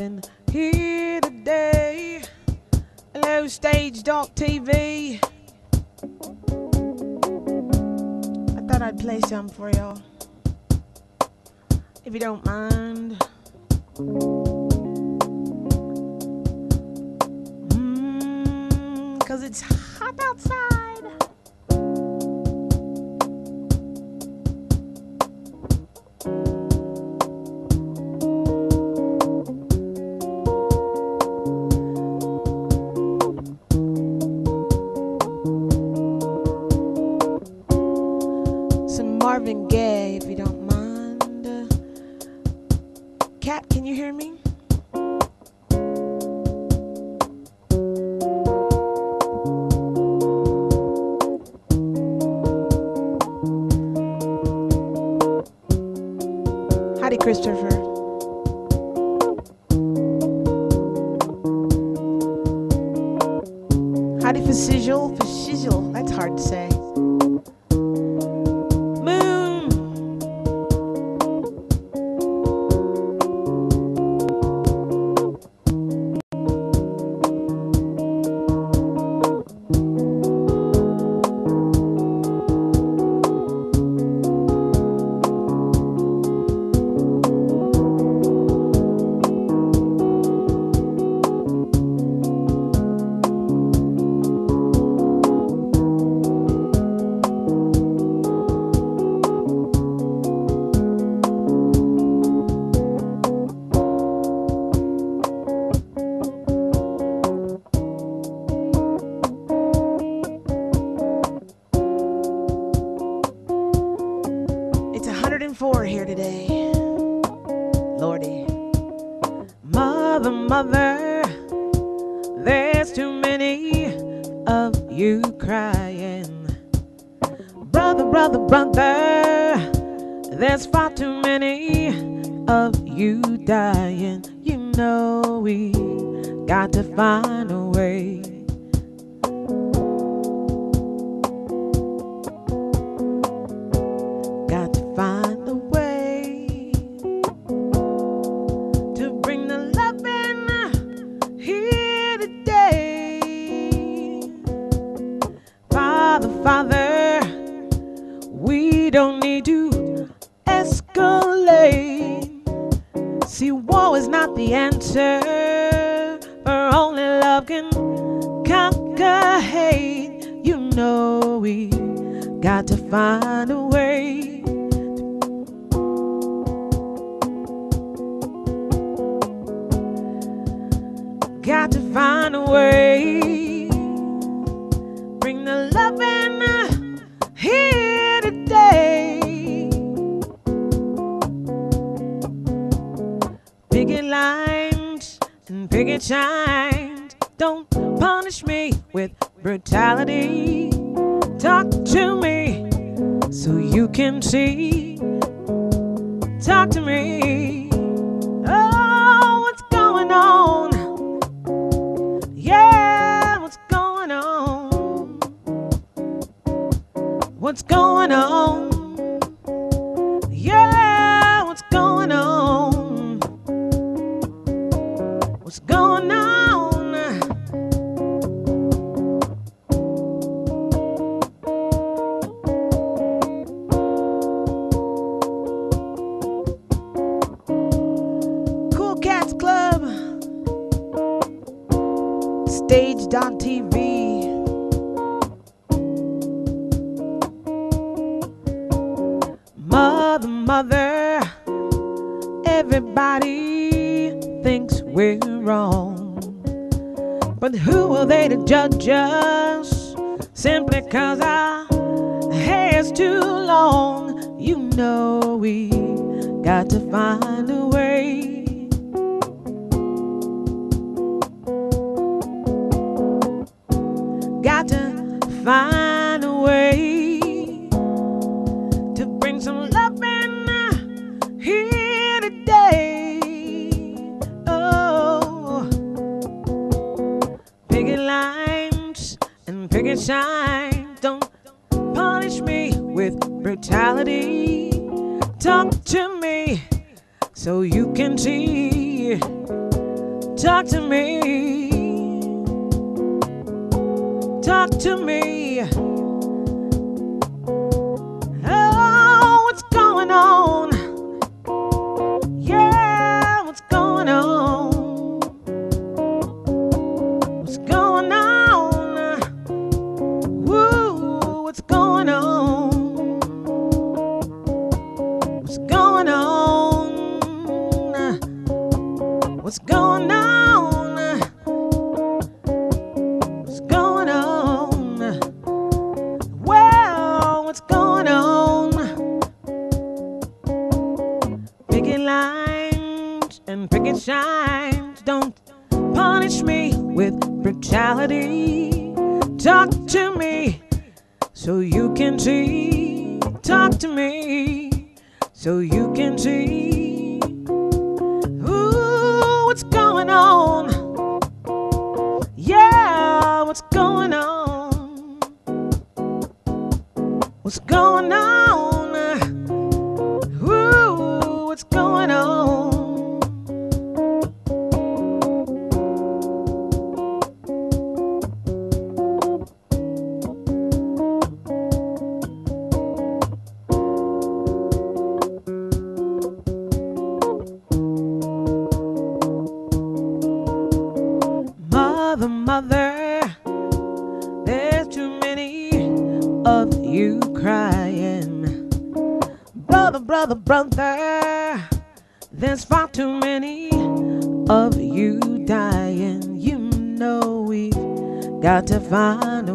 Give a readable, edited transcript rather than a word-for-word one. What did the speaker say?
nothing here today. Hello, Stage Dark TV. I thought I'd play some for y'all, if you don't mind. 'Cause it's hot outside. Some Marvin Gaye, if you don't mind. Cat, can you hear me? Howdy, Christopher. Howdy, for sizzle, that's hard to say. Moon. It's 104 here today. Lordy. Mother, there's too many of you crying. Brother, there's far too many of you dying. You know we got to find a way. Got to find a way to bring the love in here today. Father, we don't need to escalate. See, war is not the answer, for only love can conquer hate. You know we got to find a way. Got to find a way. Bring the love in here today. Picket lines and picket signs. Don't punish me with brutality. Talk to me so you can see. Talk to me. Oh, what's going on? Yeah, what's going on? What's going on? Yeah, what's going on? What's going on? Cool Cats Club. Stage.tv. Mother, everybody thinks we're wrong, but who are they to judge us simply 'cause our hair's too long? You know we got to find a way. Got to find a way to bring some love in here today. Oh, picket lines and picket signs. Don't punish me with brutality. Talk to me so you can see. Talk to me. Talk to me. Oh, what's going on? Yeah, what's going on? What's going on? Woo, what's going on? What's going on? What's going on? What's going on? Well, what's going on? Picket lines and picket shines don't punish me with brutality. Talk to me so you can see. Talk to me so you can see. Ooh, what's going on? Yeah, what's going on? What's going on? Ooh, what's going on? Mother, there's too many of you crying. Brother, there's far too many of you dying. You know we've got to find a